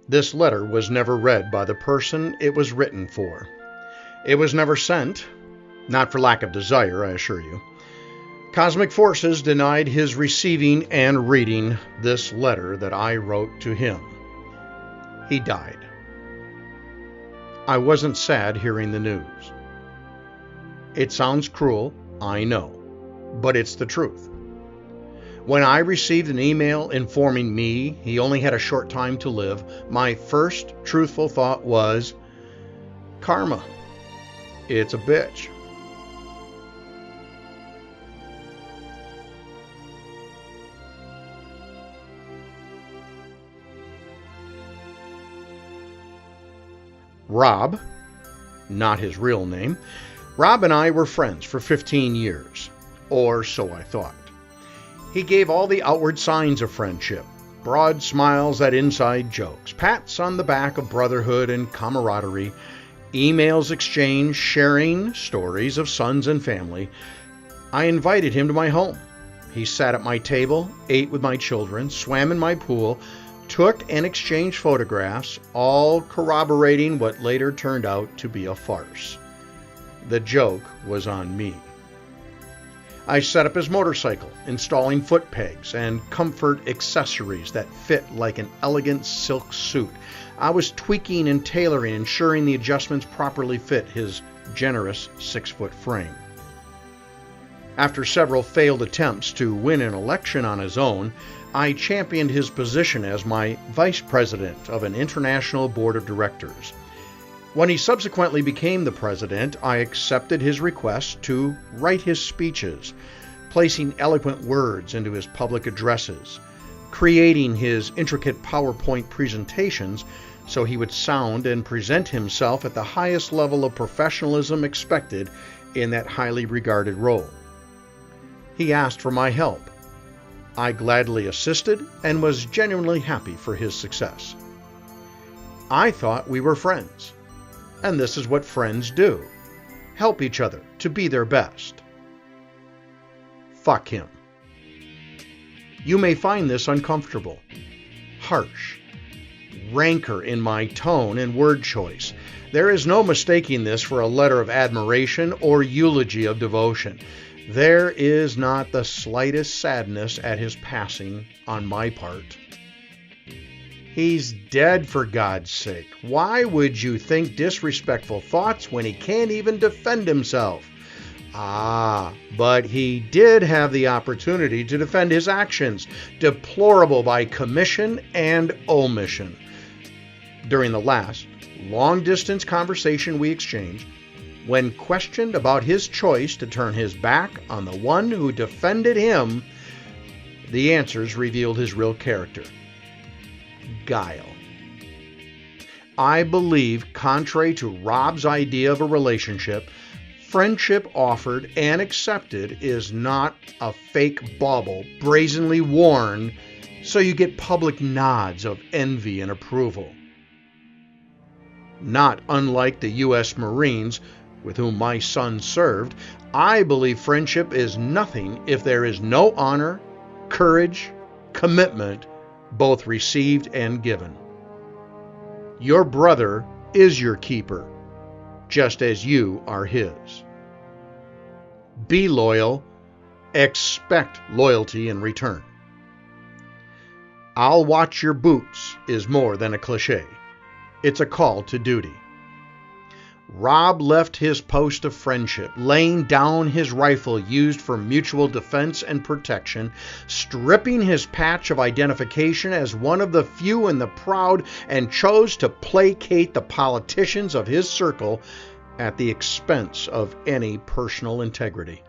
This letter was never read by the person it was written for. It was never sent, not for lack of desire, I assure you. Cosmic forces denied his receiving and reading this letter that I wrote to him. He died. I wasn't sad hearing the news. It sounds cruel, I know, but it's the truth. When I received an email informing me he only had a short time to live, my first truthful thought was, karma. It's a bitch. Rob, not his real name, Rob and I were friends for 15 years, or so I thought. He gave all the outward signs of friendship, broad smiles at inside jokes, pats on the back of brotherhood and camaraderie, emails exchanged sharing stories of sons and family. I invited him to my home. He sat at my table, ate with my children, swam in my pool, took and exchanged photographs, all corroborating what later turned out to be a farce. The joke was on me. I set up his motorcycle, installing foot pegs and comfort accessories that fit like an elegant silk suit. I was tweaking and tailoring, ensuring the adjustments properly fit his generous 6-foot frame. After several failed attempts to win an election on his own, I championed his position as my vice president of an international board of directors. When he subsequently became the president, I accepted his request to write his speeches, placing eloquent words into his public addresses, creating his intricate PowerPoint presentations so he would sound and present himself at the highest level of professionalism expected in that highly regarded role. He asked for my help. I gladly assisted and was genuinely happy for his success. I thought we were friends. And this is what friends do. Help each other to be their best. Fuck him. You may find this uncomfortable, harsh, rancor in my tone and word choice. There is no mistaking this for a letter of admiration or eulogy of devotion. There is not the slightest sadness at his passing on my part. He's dead, for God's sake. Why would you think disrespectful thoughts when he can't even defend himself? But he did have the opportunity to defend his actions, deplorable by commission and omission. During the last long-distance conversation we exchanged, when questioned about his choice to turn his back on the one who defended him, the answers revealed his real character. Guile. I believe, contrary to Rob's idea of a relationship, friendship offered and accepted is not a fake bauble brazenly worn so you get public nods of envy and approval. Not unlike the U.S. Marines, with whom my son served, I believe friendship is nothing if there is no honor, courage, commitment, both received and given. Your brother is your keeper, just as you are his. Be loyal, expect loyalty in return. I'll watch your boots is more than a cliche. It's a call to duty. Rob left his post of friendship, laying down his rifle used for mutual defense and protection, stripping his patch of identification as one of the few and the proud, and chose to placate the politicians of his circle at the expense of any personal integrity.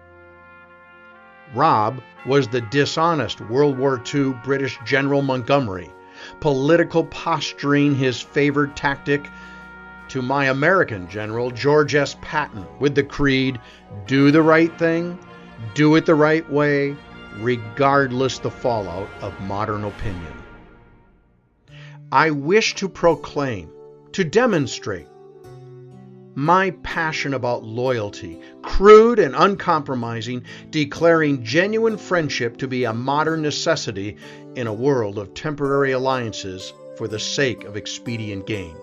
Rob was the dishonest World War II British General Montgomery, political posturing his favored tactic to my American General George S. Patton with the creed, do the right thing, do it the right way, regardless the fallout of modern opinion. I wish to proclaim, to demonstrate my passion about loyalty, crude and uncompromising, declaring genuine friendship to be a modern necessity in a world of temporary alliances for the sake of expedient gain.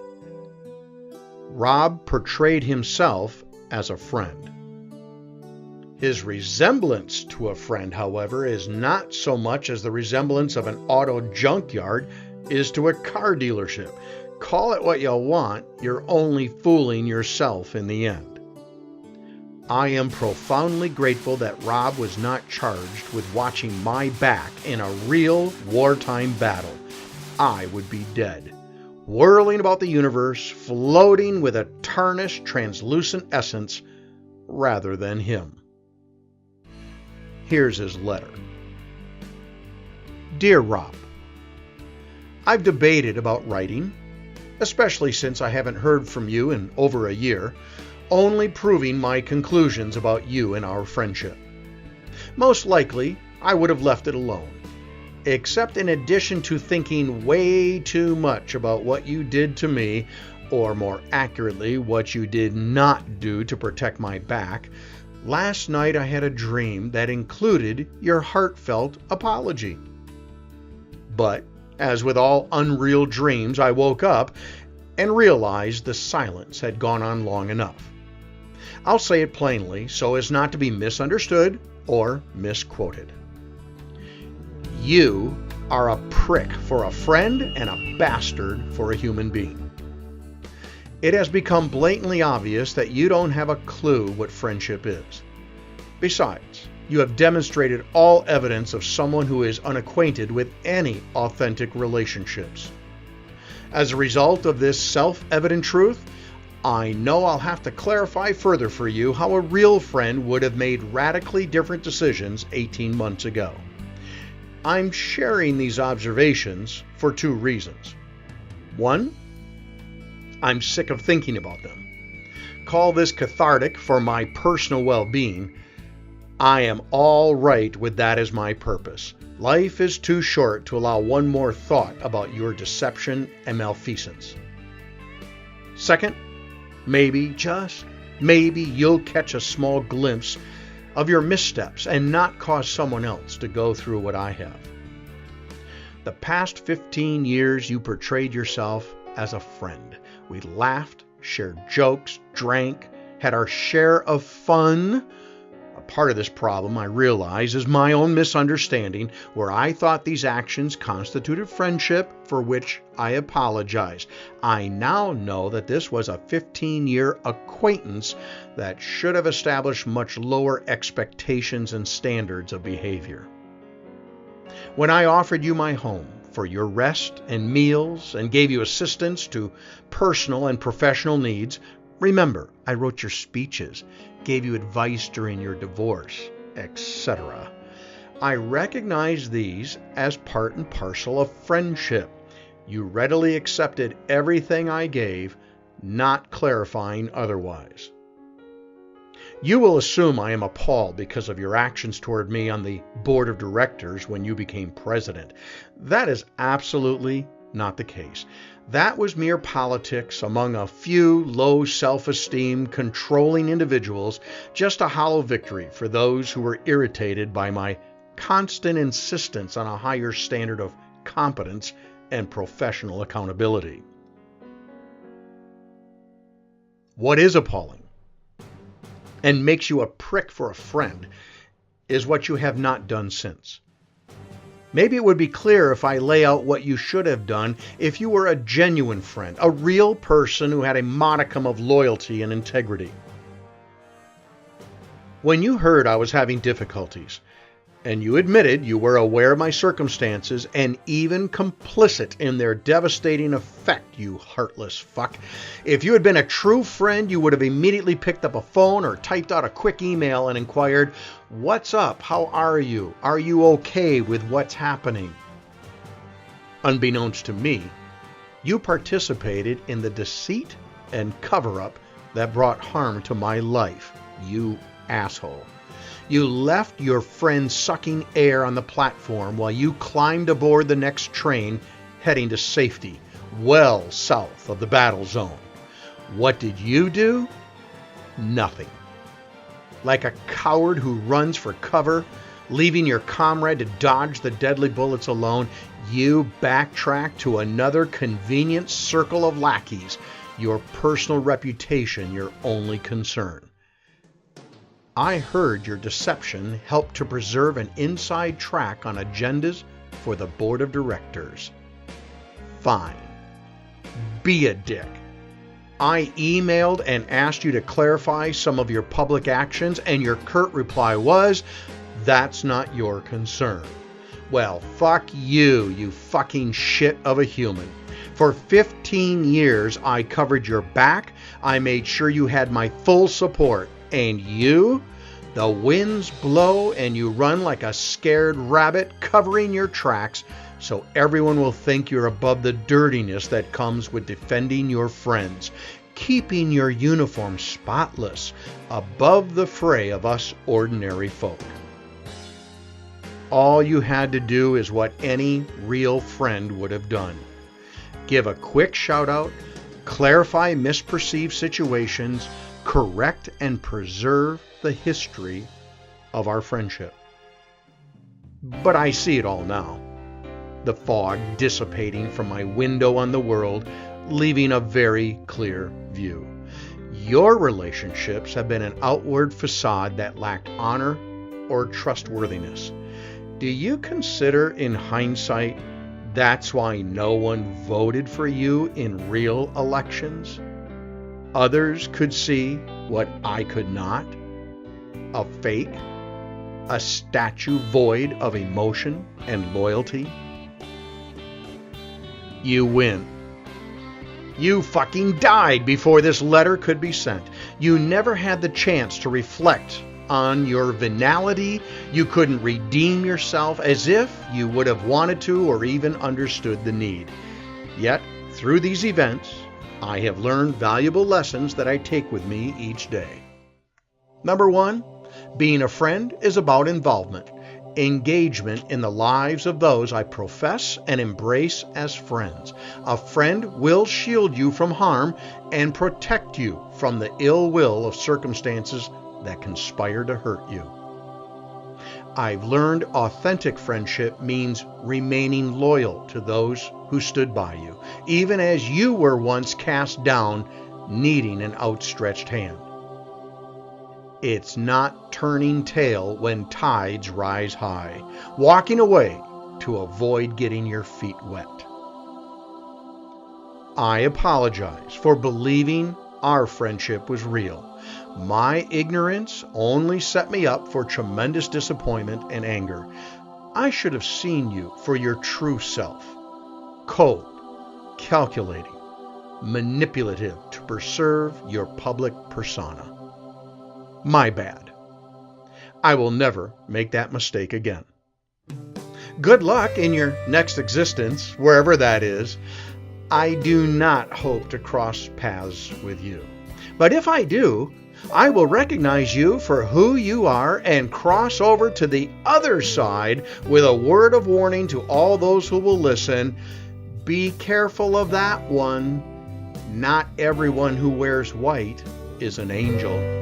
Rob portrayed himself as a friend. His resemblance to a friend, however, is not so much as the resemblance of an auto junkyard is to a car dealership. Call it what you want, you're only fooling yourself in the end. I am profoundly grateful that Rob was not charged with watching my back in a real wartime battle. I would be dead, whirling about the universe, floating with a tarnished, translucent essence, rather than him. Here's his letter. Dear Rob, I've debated about writing, especially since I haven't heard from you in over a year, only proving my conclusions about you and our friendship. Most likely, I would have left it alone, except in addition to thinking way too much about what you did to me, or more accurately, what you did not do to protect my back. Last night I had a dream that included your heartfelt apology. But, as with all unreal dreams, I woke up and realized the silence had gone on long enough. I'll say it plainly so as not to be misunderstood or misquoted. You are a prick for a friend and a bastard for a human being. It has become blatantly obvious that you don't have a clue what friendship is. Besides, you have demonstrated all evidence of someone who is unacquainted with any authentic relationships. As a result of this self-evident truth, I know I'll have to clarify further for you how a real friend would have made radically different decisions 18 months ago. I'm sharing these observations for two reasons. One, I'm sick of thinking about them. Call this cathartic for my personal well-being. I am all right with that as my purpose. Life is too short to allow one more thought about your deception and malfeasance. Second, maybe, just maybe, you'll catch a small glimpse of your missteps and not cause someone else to go through what I have. The past 15 years you portrayed yourself as a friend. We laughed, shared jokes, drank, had our share of fun. A part of this problem, I realize, is my own misunderstanding, where I thought these actions constituted friendship, for which I apologize. I now know that this was a 15-year acquaintance that should have established much lower expectations and standards of behavior. When I offered you my home for your rest and meals and gave you assistance to personal and professional needs, remember, I wrote your speeches, gave you advice during your divorce, etc. I recognize these as part and parcel of friendship. You readily accepted everything I gave, not clarifying otherwise. You will assume I am appalled because of your actions toward me on the board of directors when you became president. That is absolutely not the case. That was mere politics among a few low self-esteem, controlling individuals, just a hollow victory for those who were irritated by my constant insistence on a higher standard of competence and professional accountability. What is appalling and makes you a prick for a friend is what you have not done since. Maybe it would be clearer if I lay out what you should have done if you were a genuine friend, a real person who had a modicum of loyalty and integrity. When you heard I was having difficulties, and you admitted you were aware of my circumstances and even complicit in their devastating effect, you heartless fuck. If you had been a true friend, you would have immediately picked up a phone or typed out a quick email and inquired, "What's up? How are you? Are you okay with what's happening?" Unbeknownst to me, you participated in the deceit and cover-up that brought harm to my life, you asshole. You left your friend sucking air on the platform while you climbed aboard the next train heading to safety, well south of the battle zone. What did you do? Nothing. Like a coward who runs for cover, leaving your comrade to dodge the deadly bullets alone, you backtrack to another convenient circle of lackeys, your personal reputation your only concern. I heard your deception helped to preserve an inside track on agendas for the board of directors. Fine. Be a dick. I emailed and asked you to clarify some of your public actions, and your curt reply was, "That's not your concern." Well, fuck you, you fucking shit of a human. For 15 years, I covered your back. I made sure you had my full support. And you? The winds blow and you run like a scared rabbit, covering your tracks so everyone will think you're above the dirtiness that comes with defending your friends, keeping your uniform spotless, above the fray of us ordinary folk. All you had to do is what any real friend would have done. Give a quick shout out, clarify misperceived situations, correct and preserve the history of our friendship. But I see it all now. The fog dissipating from my window on the world, leaving a very clear view. Your relationships have been an outward facade that lacked honor or trustworthiness. Do you consider in hindsight that's why no one voted for you in real elections? Others could see what I could not. A fake, a statue void of emotion and loyalty. You win. You fucking died before this letter could be sent. You never had the chance to reflect on your venality. You couldn't redeem yourself as if you would have wanted to or even understood the need. Yet, through these events, I have learned valuable lessons that I take with me each day. Number one, being a friend is about involvement, engagement in the lives of those I profess and embrace as friends. A friend will shield you from harm and protect you from the ill will of circumstances that conspire to hurt you. I've learned authentic friendship means remaining loyal to those who stood by you, even as you were once cast down, needing an outstretched hand. It's not turning tail when tides rise high, walking away to avoid getting your feet wet. I apologize for believing our friendship was real. My ignorance only set me up for tremendous disappointment and anger. I should have seen you for your true self. Cold, calculating, manipulative to preserve your public persona. My bad. I will never make that mistake again. Good luck in your next existence, wherever that is. I do not hope to cross paths with you. But if I do, I will recognize you for who you are and cross over to the other side with a word of warning to all those who will listen. Be careful of that one. Not everyone who wears white is an angel.